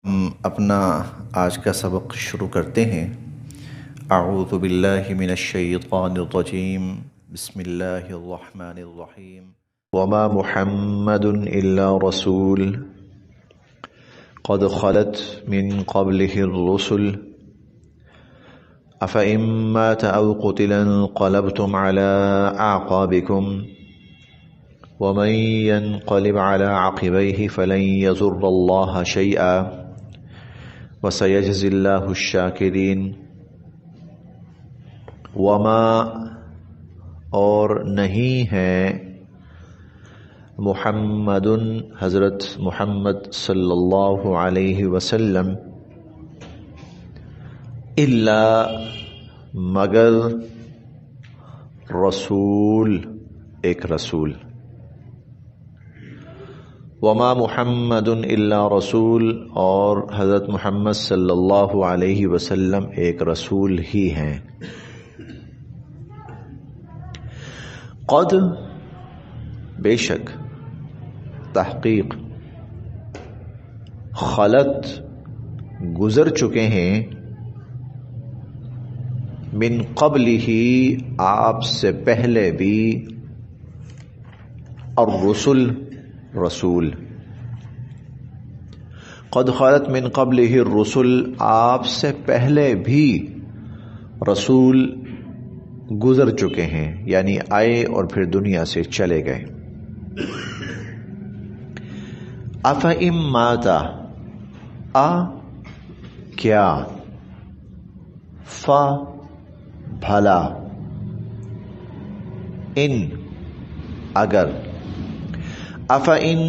ہم اپنا آج کا سبق شروع کرتے ہیں۔ اعوذ باللہ من الشیطان الرجیم، بسم اللہ الرحمن الرحیم۔ وما محمد الا رسول قد خلت من قبله الرسل افإن مات او قتل انقلبتم على اعقابكم ومن ينقلب على عقبيه فلن يضر الله شيئا وَسَيَجْزِي اللَّهُ الشَّاكِرِينَ۔ وما اور نہیں ہے محمد حضرت محمد صلی اللہ علیہ وسلم الا مگر رسول ایک رسول، وما محمد الا رسول اور حضرت محمد صلی اللہ علیہ وسلم ایک رسول ہی ہیں۔ قد بے شک، تحقیق، خلت گزر چکے ہیں، من قبل ہی آپ سے پہلے بھی، الرسل رسول، قد خلت من قبلہ الرسل آپ سے پہلے بھی رسول گزر چکے ہیں، یعنی آئے اور پھر دنیا سے چلے گئے۔ افإن مات کیا، بھلا، ان اگر، افإن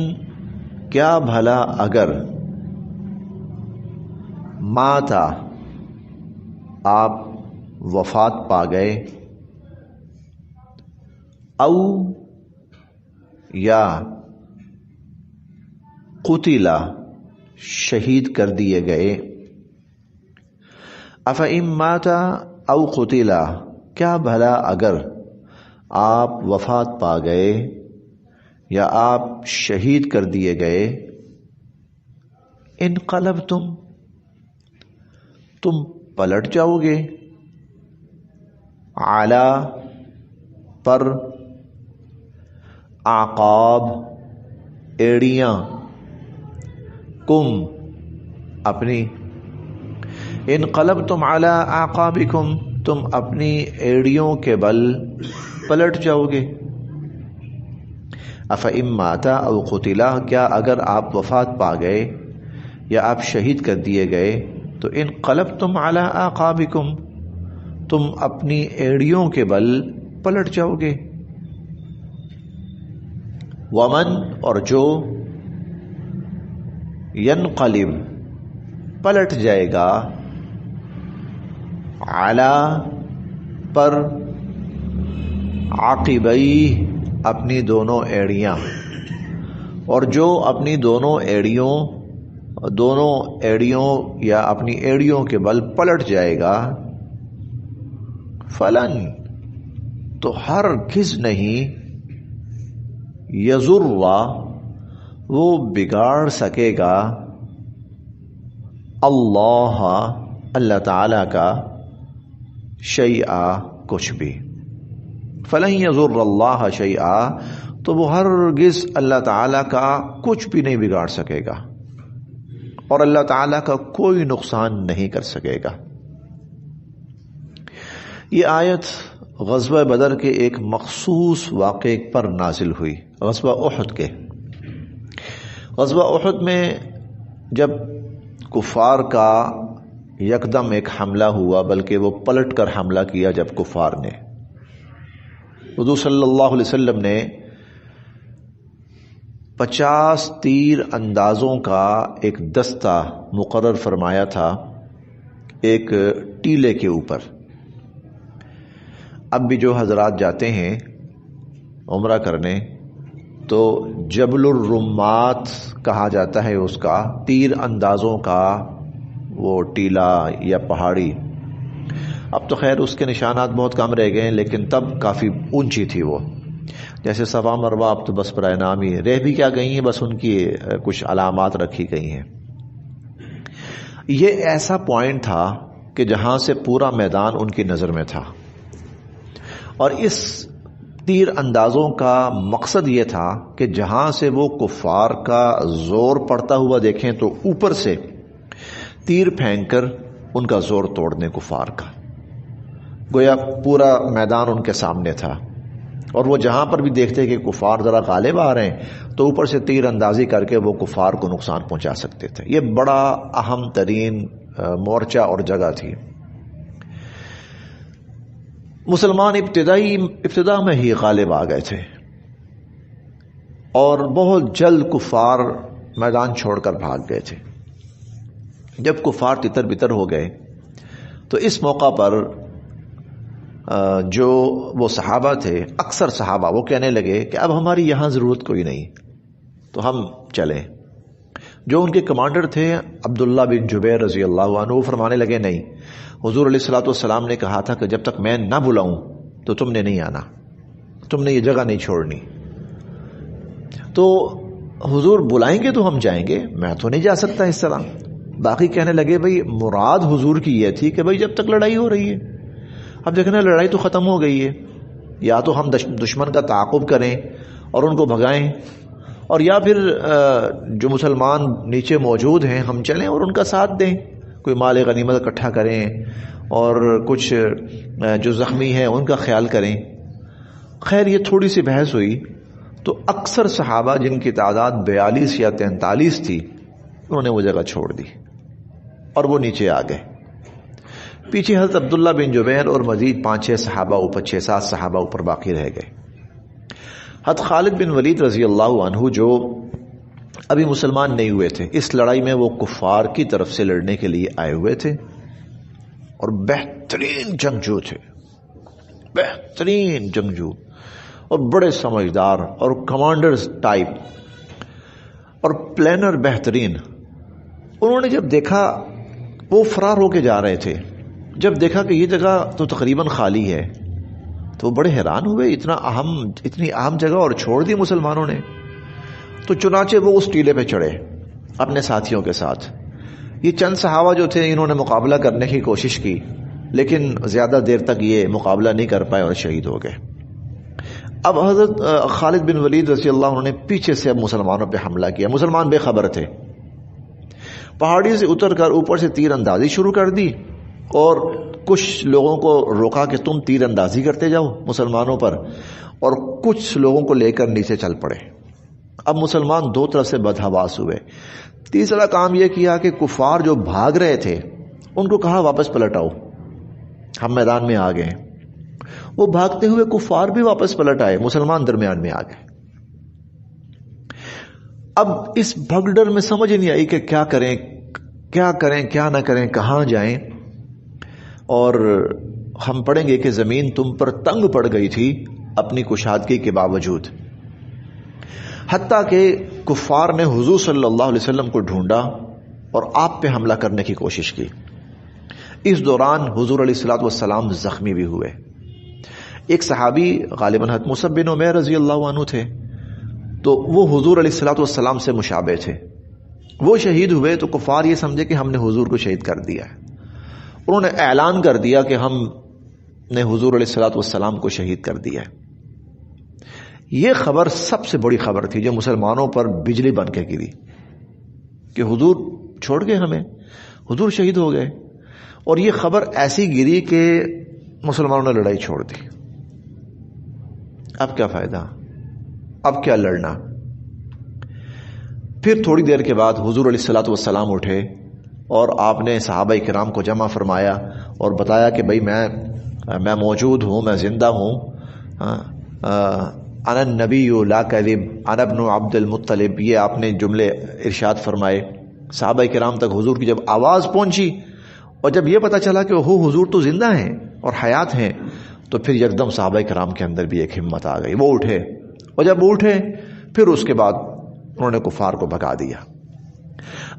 کیا بھلا اگر، ماتا آپ وفات پا گئے، او یا قتلا شہید کر دیے گئے، افإن ماتا او قتلا کیا بھلا اگر آپ وفات پا گئے یا آپ شہید کر دیے گئے، انقلبتم تم پلٹ جاؤ گے، علی پر، اعقاب ایڑیاں، کم اپنی، انقلبتم علی اعقابکم تم اپنی ایڑیوں کے بل پلٹ جاؤ گے۔ افإن ماتا او قتلا کیا اگر آپ وفات پا گئے یا آپ شہید کر دیے گئے تو انقلبتم علی اعقابکم تم اپنی ایڑیوں کے بل پلٹ جاؤ گے۔ ومن اور جو، ینقلب پلٹ جائے گا، علی پر، عقبیہ اپنی دونوں ایڑیاں، اور جو اپنی دونوں ایڑیوں یا اپنی ایڑیوں کے بل پلٹ جائے گا، فلن تو ہرگز نہیں، یضر وہ بگاڑ سکے گا، اللہ تعالی کا، شیئا کچھ بھی، فلن یضر اللہ شیئا تو وہ ہرگز اللہ تعالیٰ کا کچھ بھی نہیں بگاڑ سکے گا اور اللہ تعالیٰ کا کوئی نقصان نہیں کر سکے گا۔ یہ آیت غزوہ بدر کے ایک مخصوص واقعے پر نازل ہوئی، غزوہ احد کے۔ غزوہ احد میں جب کفار کا یکدم ایک حملہ ہوا، بلکہ وہ پلٹ کر حملہ کیا جب کفار نے، حضور صلی اللہ علیہ وسلم نے 50 تیر اندازوں کا ایک دستہ مقرر فرمایا تھا ایک ٹیلے کے اوپر۔ اب بھی جو حضرات جاتے ہیں عمرہ کرنے تو جبل الرمات کہا جاتا ہے اس کا، تیر اندازوں کا وہ ٹیلا یا پہاڑی۔ اب تو خیر اس کے نشانات بہت کم رہ گئے ہیں، لیکن تب کافی اونچی تھی وہ، جیسے صفا مروہ اب تو بس برائے نام ہی رہ بھی کیا گئی ہیں، بس ان کی کچھ علامات رکھی گئی ہیں۔ یہ ایسا پوائنٹ تھا کہ جہاں سے پورا میدان ان کی نظر میں تھا، اور اس تیر اندازوں کا مقصد یہ تھا کہ جہاں سے وہ کفار کا زور پڑتا ہوا دیکھیں تو اوپر سے تیر پھینک کر ان کا زور توڑ دیں کفار کا. گویا پورا میدان ان کے سامنے تھا، اور وہ جہاں پر بھی دیکھتے کہ کفار ذرا غالب آ رہے ہیں تو اوپر سے تیر اندازی کر کے وہ کفار کو نقصان پہنچا سکتے تھے. یہ بڑا اہم ترین مورچہ اور جگہ تھی. مسلمان ابتدا میں ہی غالب آ گئے تھے، اور بہت جلد کفار میدان چھوڑ کر بھاگ گئے تھے. جب کفار تتر بتر ہو گئے تو اس موقع پر جو وہ صحابہ تھے، اکثر صحابہ وہ کہنے لگے کہ اب ہماری یہاں ضرورت کوئی نہیں، تو ہم چلیں. جو ان کے کمانڈر تھے عبداللہ بن جبیر رضی اللہ عنہ، وہ فرمانے لگے نہیں، حضور علیہ الصلوۃ والسلام نے کہا تھا کہ جب تک میں نہ بلاؤں تو تم نے نہیں آنا، تم نے یہ جگہ نہیں چھوڑنی. تو حضور بلائیں گے تو ہم جائیں گے، میں تو نہیں جا سکتا اس طرح. باقی کہنے لگے بھئی مراد حضور کی یہ تھی کہ بھئی جب تک لڑائی ہو رہی ہے، اب دیکھنا لڑائی تو ختم ہو گئی ہے، یا تو ہم دشمن کا تعاقب کریں اور ان کو بھگائیں، اور یا پھر جو مسلمان نیچے موجود ہیں ہم چلیں اور ان کا ساتھ دیں، کوئی مال غنیمت اکٹھا کریں اور کچھ جو زخمی ہیں ان کا خیال کریں. خیر یہ تھوڑی سی بحث ہوئی تو اکثر صحابہ جن کی تعداد 42 یا 43 تھی انہوں نے وہ جگہ چھوڑ دی اور وہ نیچے آ گئے. پیچھے حضرت عبداللہ بن جبیر اور مزید 5-6 صحابہ اوپر 6-7 صحابہ اوپر باقی رہ گئے. حضرت خالد بن ولید رضی اللہ عنہ جو ابھی مسلمان نہیں ہوئے تھے، اس لڑائی میں وہ کفار کی طرف سے لڑنے کے لیے آئے ہوئے تھے اور بہترین جنگجو تھے، بہترین جنگجو اور بڑے سمجھدار اور کمانڈرز ٹائپ اور پلانر بہترین. انہوں نے جب دیکھا وہ فرار ہو کے جا رہے تھے، جب دیکھا کہ یہ جگہ تو تقریباً خالی ہے تو وہ بڑے حیران ہوئے، اتنی اہم جگہ اور چھوڑ دی مسلمانوں نے. تو چنانچہ وہ اس ٹیلے پہ چڑھے اپنے ساتھیوں کے ساتھ. یہ چند صحابہ جو تھے انہوں نے مقابلہ کرنے کی کوشش کی، لیکن زیادہ دیر تک یہ مقابلہ نہیں کر پائے اور شہید ہو گئے. اب حضرت خالد بن ولید رضی اللہ عنہ نے پیچھے سے اب مسلمانوں پہ حملہ کیا. مسلمان بے خبر تھے، پہاڑی سے اتر کر اوپر سے تیر اندازی شروع کر دی اور کچھ لوگوں کو روکا کہ تم تیر اندازی کرتے جاؤ مسلمانوں پر، اور کچھ لوگوں کو لے کر نیچے چل پڑے. اب مسلمان دو طرف سے بدحواس ہوئے. تیسرا کام یہ کیا کہ کفار جو بھاگ رہے تھے ان کو کہا واپس پلٹ آؤ، ہم میدان میں آ گئے. وہ بھاگتے ہوئے کفار بھی واپس پلٹ آئے، مسلمان درمیان میں آ گئے. اب اس بھگدڑ میں سمجھ نہیں آئی کہ کیا کریں کیا نہ کریں، کہاں جائیں. اور ہم پڑھیں گے کہ زمین تم پر تنگ پڑ گئی تھی اپنی کشادگی کے باوجود، حتیٰ کہ کفار نے حضور صلی اللہ علیہ وسلم کو ڈھونڈا اور آپ پہ حملہ کرنے کی کوشش کی. اس دوران حضور علیہ الصلوۃ والسلام زخمی بھی ہوئے. ایک صحابی غالباً حضرت مصعب بن عمیر رضی اللہ عنہ تھے، تو وہ حضور علیہ الصلوۃ والسلام سے مشابہ تھے. وہ شہید ہوئے تو کفار یہ سمجھے کہ ہم نے حضور کو شہید کر دیا ہے. انہوں نے اعلان کر دیا کہ ہم نے حضور علیہ الصلوۃ والسلام کو شہید کر دیا ہے. یہ خبر سب سے بڑی خبر تھی جو مسلمانوں پر بجلی بن کے گری کہ حضور چھوڑ گئے ہمیں، حضور شہید ہو گئے. اور یہ خبر ایسی گری کہ مسلمانوں نے لڑائی چھوڑ دی. اب کیا فائدہ، اب کیا لڑنا. پھر تھوڑی دیر کے بعد حضور علیہ الصلوۃ والسلام اٹھے اور آپ نے صحابہ کرام کو جمع فرمایا اور بتایا کہ بھئی میں موجود ہوں، میں زندہ ہوں. انا النبی لا کذب، انا ابن عبد المطلب، یہ آپ نے جملے ارشاد فرمائے. صحابہ کرام تک حضور کی جب آواز پہنچی اور جب یہ پتہ چلا کہ وہ حضور تو زندہ ہیں اور حیات ہیں، تو پھر یکدم صحابہ کرام کے اندر بھی ایک ہمت آ گئی. وہ اٹھے، اور جب وہ اٹھے پھر اس کے بعد انہوں نے کفار کو بھگا دیا.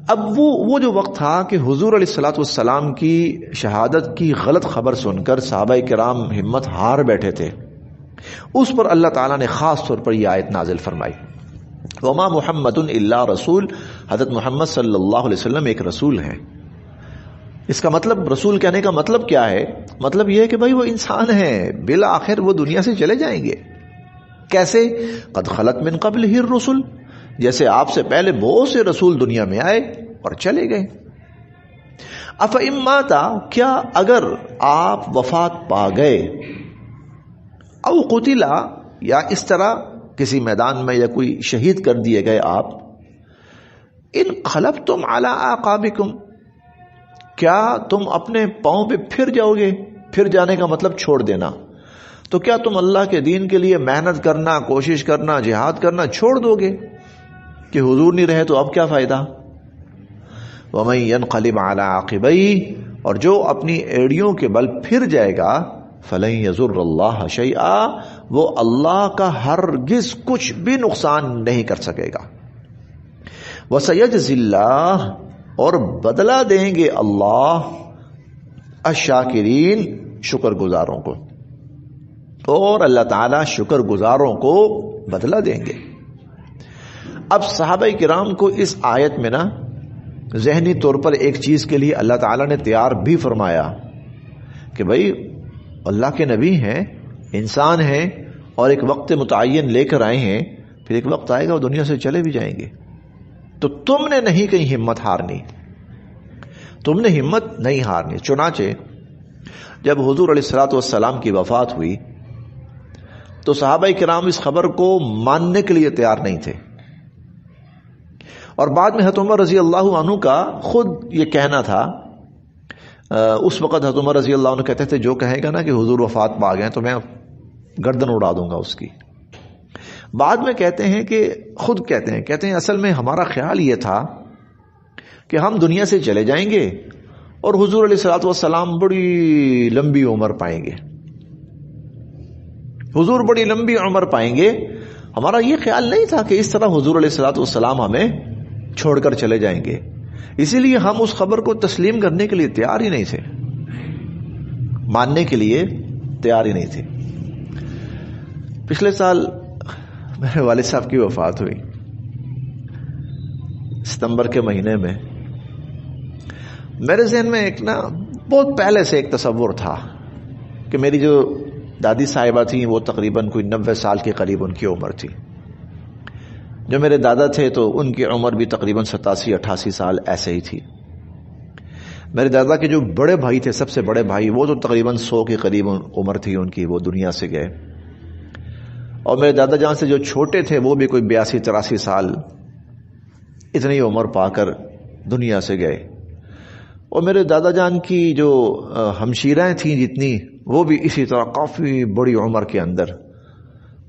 اب وہ جو وقت تھا کہ حضور علیہ الصلوۃ والسلام کی شہادت کی غلط خبر سن کر صحابہ کرام ہمت ہار بیٹھے تھے. اس پر اللہ تعالیٰ نے خاص طور پر یہ آیت نازل فرمائی، وما محمد الا رسول. حضرت محمد صلی اللہ علیہ وسلم ایک رسول ہیں. اس کا مطلب، رسول کہنے کا مطلب کیا ہے؟ مطلب یہ ہے کہ بھائی وہ انسان ہیں، بالآخر وہ دنیا سے چلے جائیں گے۔ کیسے؟ قد خلت من قبلہ الرسل، جیسے آپ سے پہلے بہت سے رسول دنیا میں آئے اور چلے گئے۔ افإن مات، کیا اگر آپ وفات پا گئے، او قتلا، یا اس طرح کسی میدان میں یا کوئی شہید کر دیے گئے آپ، انقلبتم علی اعقابکم، کیا تم اپنے پاؤں پہ پھر جاؤ گے؟ پھر جانے کا مطلب چھوڑ دینا۔ تو کیا تم اللہ کے دین کے لیے محنت کرنا، کوشش کرنا، جہاد کرنا چھوڑ دو گے کہ حضور نہیں رہے تو اب کیا فائدہ؟ وَمَن يَنْقَلِبْ عَلَىٰ عَقِبَيْهِ، اور جو اپنی ایڑیوں کے بل پھر جائے گا، فَلَن يَضُرَّ اللَّهَ شَيْئًا، وہ اللہ کا ہرگز کچھ بھی نقصان نہیں کر سکے گا۔ وَسَيَجْزِي اللَّهُ، اور بدلہ دیں گے اللہ، الشاکرین، شکر گزاروں کو، اور اللہ تعالی شکر گزاروں کو بدلہ دیں گے۔ اب صحابہ کرام کو اس آیت میں نا ذہنی طور پر ایک چیز کے لیے اللہ تعالیٰ نے تیار بھی فرمایا کہ بھائی اللہ کے نبی ہیں، انسان ہیں، اور ایک وقت متعین لے کر آئے ہیں، پھر ایک وقت آئے گا وہ دنیا سے چلے بھی جائیں گے، تو تم نے نہیں کہیں ہمت ہارنی، تم نے ہمت نہیں ہارنی۔ چنانچہ جب حضور علیہ الصلوۃ والسلام کی وفات ہوئی تو صحابہ کرام اس خبر کو ماننے کے لیے تیار نہیں تھے، اور بعد میں حضرت عمر رضی اللہ عنہ کا خود یہ کہنا تھا، اس وقت حضرت عمر رضی اللہ عنہ کہتے تھے جو کہے گا نا کہ حضور وفات پا گئے تو میں گردن اڑا دوں گا اس کی۔ بعد میں کہتے ہیں کہ خود کہتے ہیں اصل میں ہمارا خیال یہ تھا کہ ہم دنیا سے چلے جائیں گے اور حضور علیہ الصلوۃ والسلام بڑی لمبی عمر پائیں گے، حضور بڑی لمبی عمر پائیں گے، ہمارا یہ خیال نہیں تھا کہ اس طرح حضور علیہ الصلوۃ والسلام ہمیں چھوڑ کر چلے جائیں گے، اسی لیے ہم اس خبر کو تسلیم کرنے کے لیے تیار ہی نہیں تھے، ماننے کے لیے تیار ہی نہیں تھے۔ پچھلے سال میرے والد صاحب کی وفات ہوئی، ستمبر کے مہینے میں۔ میرے ذہن میں ایک نا بہت پہلے سے ایک تصور تھا کہ میری جو دادی صاحبہ تھیں وہ تقریباً کوئی 90 سال کے قریب ان کی عمر تھی، جو میرے دادا تھے تو ان کی عمر بھی تقریباً 87-88 سال ایسے ہی تھی۔ میرے دادا کے جو بڑے بھائی تھے، سب سے بڑے بھائی، وہ تو تقریباً 100 کے قریب عمر تھی ان کی، وہ دنیا سے گئے، اور میرے دادا جان سے جو چھوٹے تھے وہ بھی کوئی 82-83 سال اتنی عمر پا کر دنیا سے گئے، اور میرے دادا جان کی جو ہمشیریں تھیں جتنی، وہ بھی اسی طرح کافی بڑی عمر کے اندر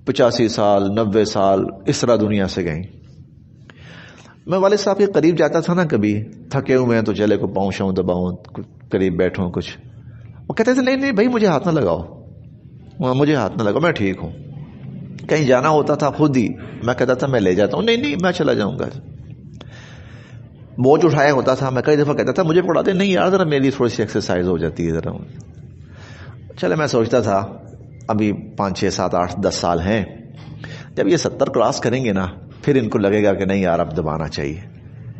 85 سال 90 سال اس طرح دنیا سے گئیں۔ میں والد صاحب کے قریب جاتا تھا نا، کبھی تھکے ہوئے ہیں تو چلے کو پاؤں شاؤں دباؤں، قریب بیٹھوں کچھ، وہ کہتے تھے نہیں بھائی مجھے ہاتھ نہ لگاؤ، مجھے ہاتھ نہ لگاؤ، میں ٹھیک ہوں۔ کہیں جانا ہوتا تھا خود ہی میں کہتا تھا میں لے جاتا ہوں، نہیں میں چلا جاؤں گا۔ بوجھ اٹھایا ہوتا تھا، میں کئی دفعہ کہتا تھا مجھے پڑھا دے، نہیں یار ذرا میری تھوڑی سی ایکسرسائز ہو جاتی ہے ذرا۔ چلے میں سوچتا تھا ابھی 5 6 7 8 10 سال ہیں، جب یہ 70 کراس کریں گے نا پھر ان کو لگے گا کہ نہیں یار اب دبانا چاہیے،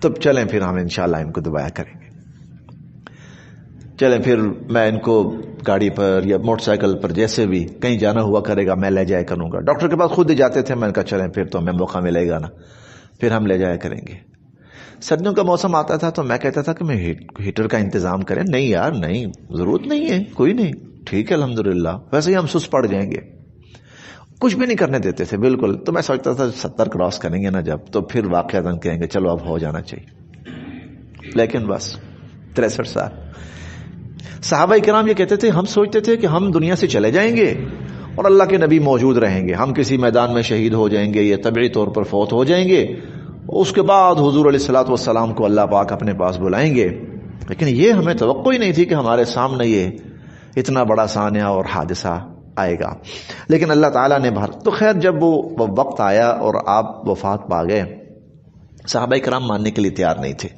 تب چلیں پھر ہم انشاءاللہ ان کو دبایا کریں گے۔ چلیں پھر میں ان کو گاڑی پر یا موٹر سائیکل پر جیسے بھی کہیں جانا ہوا کرے گا میں لے جایا کروں گا۔ ڈاکٹر کے پاس خود ہی جاتے تھے، میں نے کہا چلیں پھر تو ہمیں موقع ملے گا نا، پھر ہم لے جایا کریں گے۔ سردیوں کا موسم آتا تھا تو میں کہتا تھا کہ میں ہیٹر کا انتظام کریں، نہیں یار نہیں ضرورت نہیں ہے، کوئی نہیں، ٹھیک ہے الحمدللہ، ویسے ہی ہم سست پڑ جائیں گے، کچھ بھی نہیں کرنے دیتے تھے بالکل۔ تو میں سوچتا تھا 70 کراس کریں گے نا جب، تو پھر واقعات کہیں گے چلو اب ہو جانا چاہیے، لیکن بس 63 سال۔ صحابہ کرام یہ کہتے تھے ہم سوچتے تھے کہ ہم دنیا سے چلے جائیں گے اور اللہ کے نبی موجود رہیں گے، ہم کسی میدان میں شہید ہو جائیں گے یا طبعی طور پر فوت ہو جائیں گے، اس کے بعد حضور علیہ الصلوۃ والسلام کو اللہ پاک اپنے پاس بلائیں گے، لیکن یہ ہمیں توقع ہی نہیں تھی کہ ہمارے سامنے یہ اتنا بڑا سانحہ اور حادثہ آئے گا۔ لیکن اللہ تعالیٰ نے تو خیر جب وہ وقت آیا اور آپ وفات پا گئے، صحابہ کرام ماننے کے لیے تیار نہیں تھے۔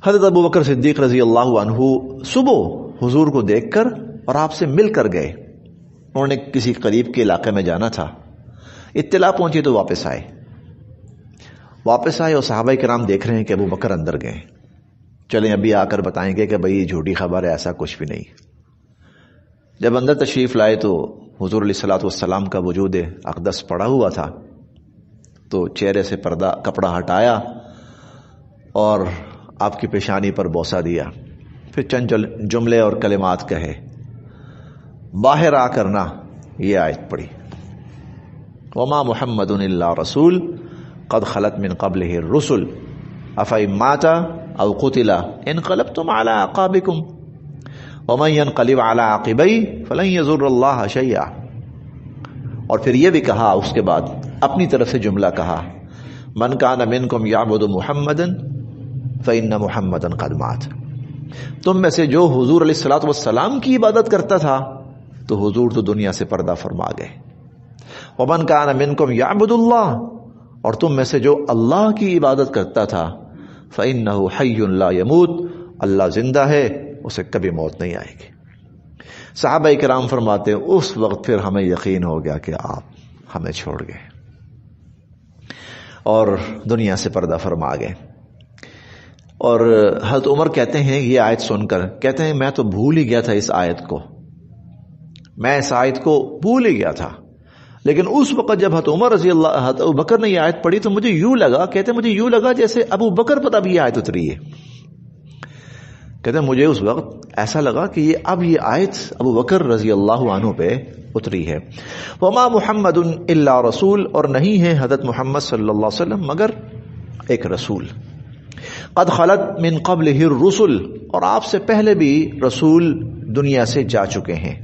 حضرت ابو بکر صدیق رضی اللہ عنہ صبح حضور کو دیکھ کر اور آپ سے مل کر گئے، انہوں نے کسی قریب کے علاقے میں جانا تھا، اطلاع پہنچی تو واپس آئے اور صحابہ کرام دیکھ رہے ہیں کہ ابو بکر اندر گئے۔ چلیں ابھی آ کر بتائیں گے کہ بھئی یہ جھوٹی خبر ہے، ایسا کچھ بھی نہیں۔ جب اندر تشریف لائے تو حضور علیہ الصلوۃ والسلام کا وجود اقدس پڑا ہوا تھا، تو چہرے سے پردہ کپڑا ہٹایا اور آپ کی پیشانی پر بوسہ دیا، پھر چند جملے اور کلمات کہے، باہر آ کرنا یہ آیت پڑھی، وما محمد الا رسول قد خلت من قبلہ الرسل افإن مات او قتل انقلبتم على اعقابکم ومن ينقلب على عقبیہ فلن يضر اللہ شیئا۔ اور پھر یہ بھی کہا اس کے بعد اپنی طرف سے جملہ کہا، من کان منکم یعبد محمدا فإن محمدا قد مات۔ تم میں سے جو حضور علیہ الصلوۃ والسلام کی عبادت کرتا تھا تو حضور تو دنیا سے پردہ فرما گئے۔ ومن کان منکم یعبد اللہ، اور تم میں سے جو اللہ کی عبادت کرتا تھا فإنہ حی لا یموت، اللہ زندہ ہے، اسے کبھی موت نہیں آئے گی۔ صحابہ کرام فرماتے ہیں اس وقت پھر ہمیں یقین ہو گیا کہ آپ ہمیں چھوڑ گئے اور دنیا سے پردہ فرما گئے۔ اور حضرت عمر کہتے ہیں یہ آیت سن کر، کہتے ہیں میں تو بھول ہی گیا تھا اس آیت کو، میں اس آیت کو بھول ہی گیا تھا، لیکن اس وقت جب حضرت ابو بکر نے یہ آیت پڑھی تو مجھے یوں لگا، کہتے ہیں مجھے یوں لگا جیسے ابو بکر پتہ بھی یہ آیت اتری ہے۔ کہتے ہیں مجھے اس وقت ایسا لگا کہ یہ آیت ابو بکر رضی اللہ عنہ پہ اتری ہے۔ وما محمد الا رسول، اور نہیں ہے حضرت محمد صلی اللہ علیہ وسلم مگر ایک رسول، قد خلت من قبلہ الرسل، اور آپ سے پہلے بھی رسول دنیا سے جا چکے ہیں۔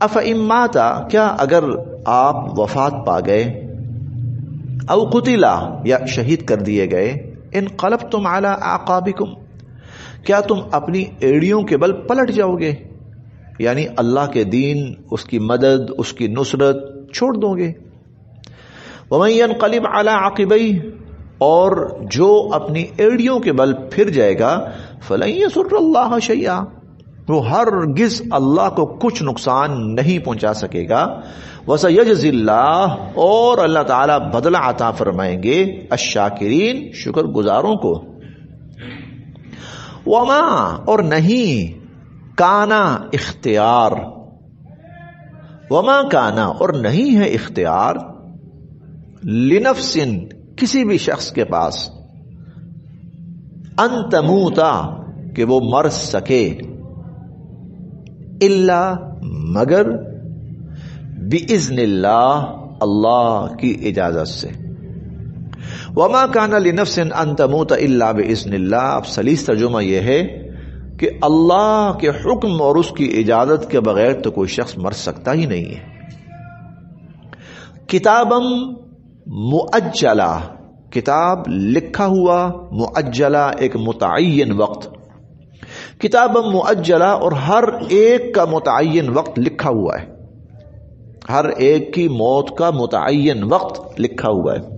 افإن مات، کیا اگر آپ وفات پا گئے، او قتلا، یا شہید کر دیے گئے، انقلبتم علی اعقابکم، کیا تم اپنی ایڑیوں کے بل پلٹ جاؤ گے، یعنی اللہ کے دین، اس کی مدد، اس کی نصرت چھوڑ دو گے۔ ومن ينقلب علی عقبیہ، اور جو اپنی ایڑیوں کے بل پھر جائے گا، فلن يضر اللہ شیئا، وہ ہرگز اللہ کو کچھ نقصان نہیں پہنچا سکے گا۔ وسيجزي اللہ، اور اللہ تعالی بدلہ عطا فرمائیں گے الشاکرین، شکر گزاروں کو۔ وما، اور نہیں، کانا اختیار، وما کانا، اور نہیں ہے اختیار، لنفس، کسی بھی شخص کے پاس، ان تموتا، کہ وہ مر سکے، الا، مگر، باذن اللہ، اللہ کی اجازت سے۔ وما کان لنفس ان تموت الا باذن اللہ، اب سلیس ترجمہ یہ ہے کہ اللہ کے حکم اور اس کی اجازت کے بغیر تو کوئی شخص مر سکتا ہی نہیں ہے۔ کتابم مؤجلہ، کتاب لکھا ہوا، مؤجلہ ایک متعین وقت، کتابم مؤجلہ، اور ہر ایک کا متعین وقت لکھا ہوا ہے، ہر ایک کی موت کا متعین وقت لکھا ہوا ہے۔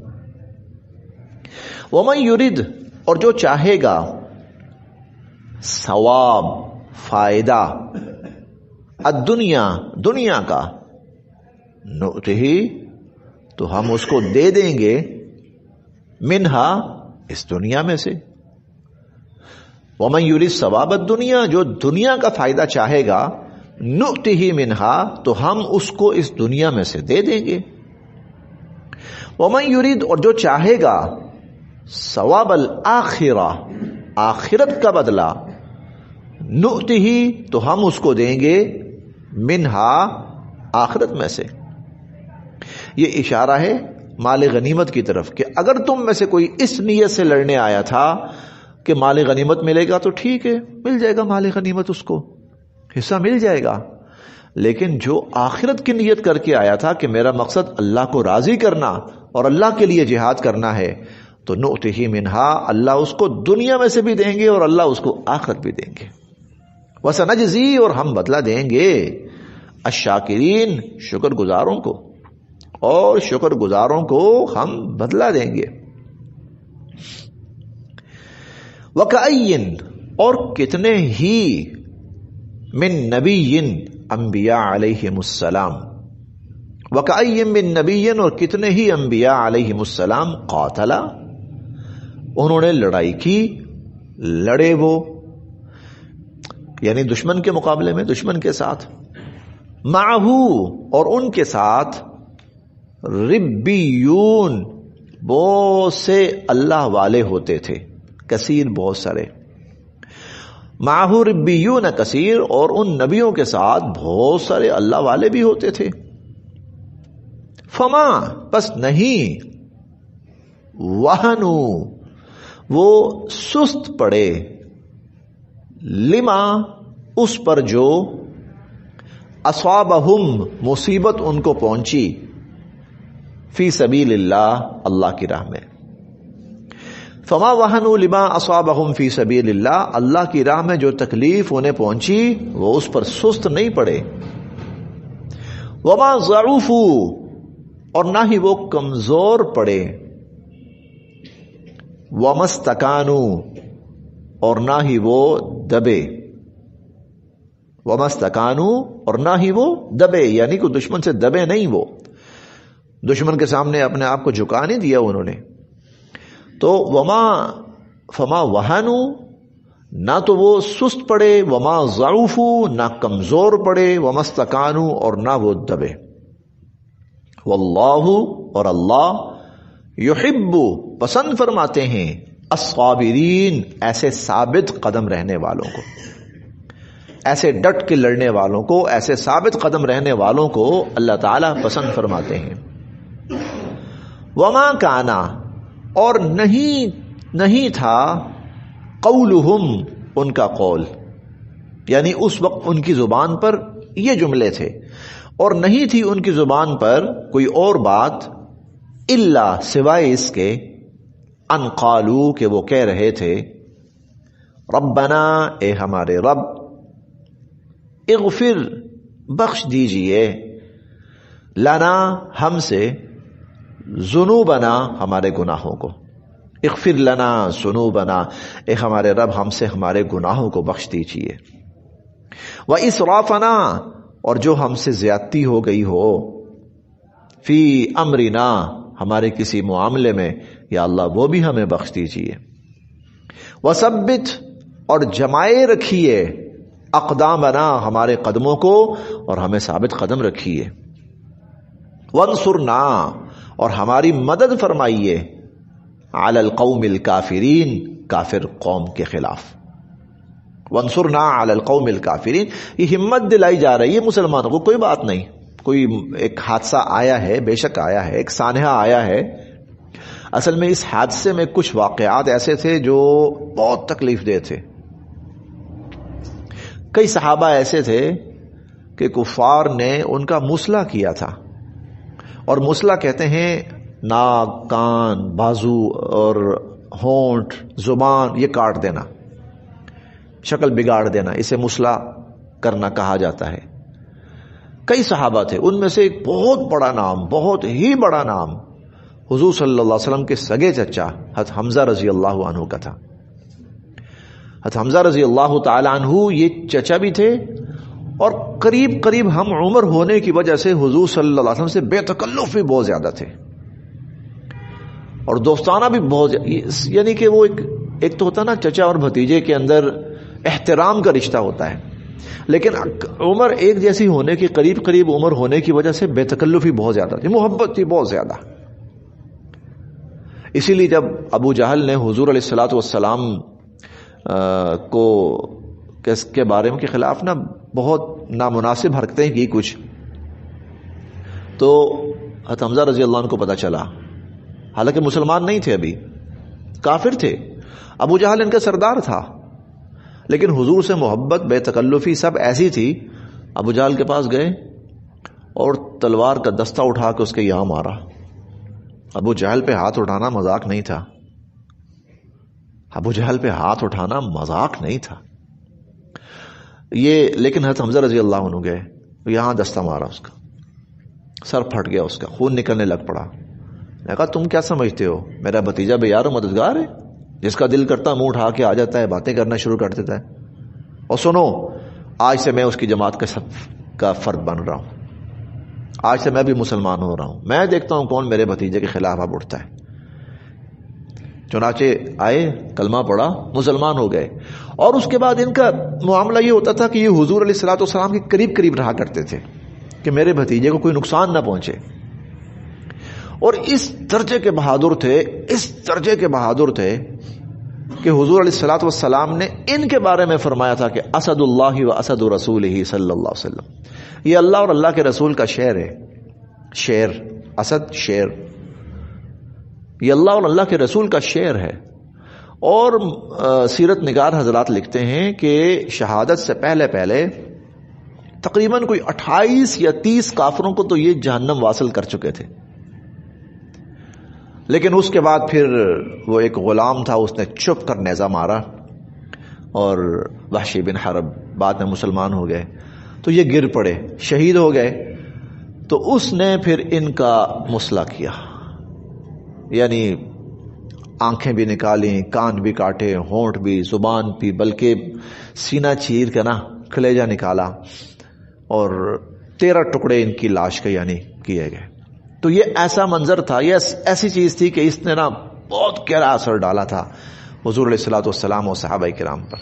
ومن یرید، اور جو چاہے گا، ثواب، فائدہ، الدنیا، دنیا کا، نؤتہ، تو ہم اس کو دے دیں گے، منہا، اس دنیا میں سے۔ ومن یرید ثواب الدنیا، جو دنیا کا فائدہ چاہے گا، نؤتہ منہا، تو ہم اس کو اس دنیا میں سے دے دیں گے۔ ومن یرید، اور جو چاہے گا، ثواب الآخرہ، آخرت کا بدلہ، نؤتہ، تو ہم اس کو دیں گے، منہا، آخرت میں سے۔ یہ اشارہ ہے مال غنیمت کی طرف کہ اگر تم میں سے کوئی اس نیت سے لڑنے آیا تھا کہ مال غنیمت ملے گا تو ٹھیک ہے، مل جائے گا مال غنیمت، اس کو حصہ مل جائے گا، لیکن جو آخرت کی نیت کر کے آیا تھا کہ میرا مقصد اللہ کو راضی کرنا اور اللہ کے لیے جہاد کرنا ہے، تو نؤتہ منہا، اللہ اس کو دنیا میں سے بھی دیں گے اور اللہ اس کو آخرت بھی دیں گے۔ وسنجزی، اور ہم بدلہ دیں گے، الشاکرین، شکر گزاروں کو، اور شکر گزاروں کو ہم بدلہ دیں گے۔ وکأین، اور کتنے ہی، من نبی، انبیاء علیہم السلام، وکأین من نبی، اور کتنے ہی انبیاء علیہم السلام، قاتلا، انہوں نے لڑائی کی، لڑے وہ، یعنی دشمن کے مقابلے میں، دشمن کے ساتھ، معہو اور ان کے ساتھ، ربیون بہت سے اللہ والے ہوتے تھے، کثیر بہت سارے، معہو ربیون کثیر، اور ان نبیوں کے ساتھ بہت سارے اللہ والے بھی ہوتے تھے، فما پس نہیں، وہنو وہ سست پڑے، لما اس پر جو، اصابہم مصیبت ان کو پہنچی، فی سبیل اللہ اللہ کی راہ میں، فما وہنوا لما اصابہم فی سبیل اللہ، اللہ کی راہ میں جو تکلیف انہیں پہنچی وہ اس پر سست نہیں پڑے، وما ضعفوا اور نہ ہی وہ کمزور پڑے، وما استکانوا اور نہ ہی وہ دبے، وما استکانوا اور نہ ہی وہ دبے، یعنی کہ دشمن سے دبے نہیں، وہ دشمن کے سامنے اپنے آپ کو جھکا نہیں دیا انہوں نے، تو فما وہنوا نہ تو وہ سست پڑے، وما ضعفوا نہ کمزور پڑے، وما استکانوا اور نہ وہ دبے، واللہ اور اللہ، یحب پسند فرماتے ہیں، الصابرین ایسے ثابت قدم رہنے والوں کو، ایسے ڈٹ کے لڑنے والوں کو، ایسے ثابت قدم رہنے والوں کو اللہ تعالیٰ پسند فرماتے ہیں، وما کانا اور نہیں تھا، قولہم ان کا قول، یعنی اس وقت ان کی زبان پر یہ جملے تھے، اور نہیں تھی ان کی زبان پر کوئی اور بات، الا سوائے اس کے، ان قالو کہ وہ کہہ رہے تھے، ربنا اے ہمارے رب، اغفر بخش دیجئے، لنا ہم سے، ذنوبنا ہمارے گناہوں کو، اغفر لنا ذنوبنا اے ہمارے رب ہم سے ہمارے گناہوں کو بخش دیجئے، واسرافنا اور جو ہم سے زیادتی ہو گئی ہو، فی امرنا ہمارے کسی معاملے میں، یا اللہ وہ بھی ہمیں بخش دیجئے، وثبت اور جمائے رکھیے، اقدامنا ہمارے قدموں کو اور ہمیں ثابت قدم رکھیے، وانصرنا اور ہماری مدد فرمائیے، علی القوم الکافرین کافر قوم کے خلاف، وانصرنا علی القوم الکافرین، یہ ہمت دلائی جا رہی ہے مسلمانوں کو، کوئی بات نہیں، کوئی ایک حادثہ آیا ہے، بے شک آیا ہے، ایک سانحہ آیا ہے، اصل میں اس حادثے میں کچھ واقعات ایسے تھے جو بہت تکلیف دہ تھے، کئی صحابہ ایسے تھے کہ کفار نے ان کا مسلح کیا تھا، اور مسلح کہتے ہیں ناک، کان، بازو اور ہونٹ، زبان یہ کاٹ دینا، شکل بگاڑ دینا، اسے مسلح کرنا کہا جاتا ہے۔ کئی صحابہ تھے، ان میں سے ایک بہت بڑا نام، بہت ہی بڑا نام حضور صلی اللہ علیہ وسلم کے سگے چچا حضرت حمزہ رضی اللہ عنہ کا تھا۔ حضرت حمزہ رضی اللہ تعالی عنہ یہ چچا بھی تھے، اور قریب ہم عمر ہونے کی وجہ سے حضور صلی اللہ علیہ وسلم سے بے تکلف بھی بہت زیادہ تھے، اور دوستانہ بھی بہت، یعنی کہ وہ ایک تو ہوتا نا چچا اور بھتیجے کے اندر احترام کا رشتہ ہوتا ہے، لیکن عمر ایک جیسی ہونے کی، قریب عمر ہونے کی وجہ سے بے تکلفی بہت زیادہ تھی، محبت تھی بہت زیادہ۔ اسی لیے جب ابو جہل نے حضور علیہ الصلوۃ والسلام کو کے بارے میں کے خلاف نا بہت نامناسب حرکتیں کی کچھ، تو حضرت حمزہ رضی اللہ عنہ کو پتہ چلا، حالانکہ مسلمان نہیں تھے، ابھی کافر تھے، ابو جہل ان کا سردار تھا، لیکن حضور سے محبت، بے تکلفی سب ایسی تھی، ابو جہل کے پاس گئے اور تلوار کا دستہ اٹھا کے اس کے یہاں مارا۔ ابو جہل پہ ہاتھ اٹھانا مذاق نہیں تھا، ابو جہل پہ ہاتھ اٹھانا مذاق نہیں تھا یہ، لیکن حضرت حمزہ رضی اللہ عنہ گئے، یہاں دستہ مارا، اس کا سر پھٹ گیا، اس کا خون نکلنے لگ پڑا۔ میں کہا تم کیا سمجھتے ہو میرا بھتیجا بے یار و مددگار ہے، جس کا دل کرتا منہ اٹھا کے آ جاتا ہے، باتیں کرنا شروع کر دیتا ہے، اور سنو آج سے میں اس کی جماعت کا فرد بن رہا ہوں، آج سے میں بھی مسلمان ہو رہا ہوں، میں دیکھتا ہوں کون میرے بھتیجے کے خلاف اب اٹھتا ہے۔ چنانچہ آئے، کلمہ پڑھا، مسلمان ہو گئے. اور اس کے بعد ان کا معاملہ یہ ہوتا تھا کہ یہ حضور علیہ الصلوۃ والسلام کے قریب قریب رہا کرتے تھے کہ میرے بھتیجے کو کوئی نقصان نہ پہنچے. اور اس درجے کے بہادر تھے، اس درجے کے بہادر تھے کہ حضور علیہ الصلوۃ والسلام نے ان کے بارے میں فرمایا تھا کہ اسد اللہ و اسد رسولہ صلی اللہ علیہ وسلم، یہ اللہ اور اللہ کے رسول کا شیر ہے. شیر، اسد شیر، یہ اللہ اور اللہ کے رسول کا شعر ہے. اور سیرت نگار حضرات لکھتے ہیں کہ شہادت سے پہلے پہلے تقریباً کوئی 28 یا 30 کافروں کو تو یہ جہنم واصل کر چکے تھے. لیکن اس کے بعد پھر وہ ایک غلام تھا، اس نے چھپ کر نیزہ مارا اور وحشی بن حرب بعد میں مسلمان ہو گئے تو یہ گر پڑے، شہید ہو گئے. تو اس نے پھر ان کا مصلح کیا، یعنی آنکھیں بھی نکالیں، کان بھی کاٹے، ہونٹ بھی، زبان بھی، بلکہ سینہ چیر کے نا کلیجہ نکالا اور 13 ٹکڑے ان کی لاش کے یعنی کیے گئے. تو یہ ایسا منظر تھا، یہ ایسی چیز تھی کہ اس نے نا بہت گہرا اثر ڈالا تھا حضور علیہ الصلوۃ والسلام اور صحابہ کرام پر.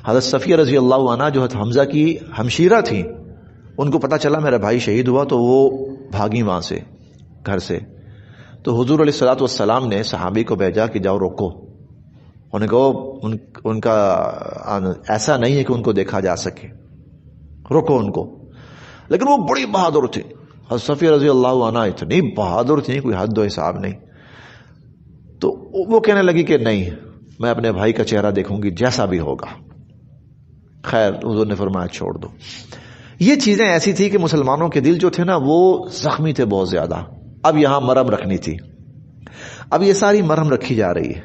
حضرت صفیہ رضی اللہ عنہا جو حمزہ کی ہمشیرہ تھیں، ان کو پتہ چلا میرا بھائی شہید ہوا تو وہ بھاگی وہاں سے، گھر سے. تو حضور علیہ الصلوۃ والسلام نے صحابی کو بھیجا کہ جاؤ روکو. انہیں کہو ان کا ایسا نہیں ہے کہ ان کو دیکھا جا سکے، روکو ان کو. لیکن وہ بڑی بہادر تھی، حضرت صفیہ رضی اللہ عنہ اتنی بہادر تھی کوئی حد و حساب نہیں. تو وہ کہنے لگی کہ نہیں، میں اپنے بھائی کا چہرہ دیکھوں گی جیسا بھی ہوگا. خیر حضور نے فرمایا چھوڑ دو. یہ چیزیں ایسی تھی کہ مسلمانوں کے دل جو تھے نا وہ زخمی تھے بہت زیادہ. اب یہاں مرہم رکھنی تھی، اب یہ ساری مرہم رکھی جا رہی ہے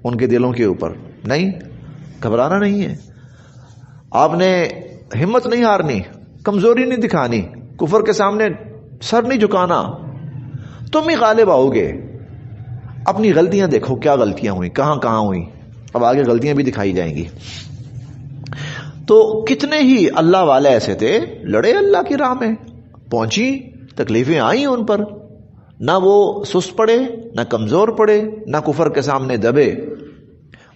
ان کے دلوں کے اوپر. نہیں، گھبرانا نہیں ہے، آپ نے ہمت نہیں ہارنی، کمزوری نہیں دکھانی، کفر کے سامنے سر نہیں جھکانا، تم ہی غالب آؤ گے. اپنی غلطیاں دیکھو، کیا غلطیاں ہوئیں، کہاں کہاں ہوئیں، اب آگے غلطیاں بھی دکھائی جائیں گی. تو کتنے ہی اللہ والے ایسے تھے، لڑے اللہ کی راہ میں، پہنچی، تکلیفیں آئیں ان پر، نہ وہ سست پڑے، نہ کمزور پڑے، نہ کفر کے سامنے دبے،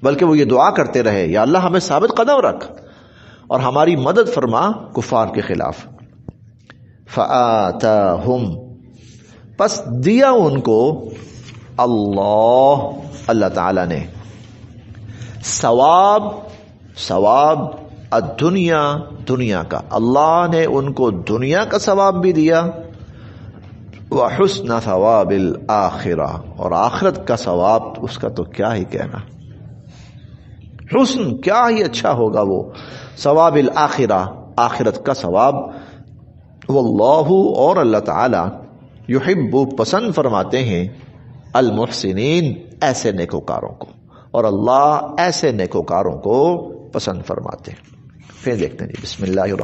بلکہ وہ یہ دعا کرتے رہے یا اللہ ہمیں ثابت قدم رکھ اور ہماری مدد فرما کفار کے خلاف. فآتاہم، پس دیا ان کو اللہ تعالی نے ثواب الدنیا، دنیا کا، اللہ نے ان کو دنیا کا ثواب بھی دیا، وحسن ثواب الآخرہ، اور آخرت کا ثواب اس کا تو کیا ہی کہنا، حسن کیا ہی اچھا ہوگا وہ ثواب الآخرہ، آخرت کا ثواب. واللہ، اور اللہ تعالی، یحب، پسند فرماتے ہیں، المحسنین، ایسے نیکوکاروں کو، اور اللہ ایسے نیکوکاروں کو پسند فرماتے ہیں. پھر دیکھتے ہیں بسم اللہ الرحمن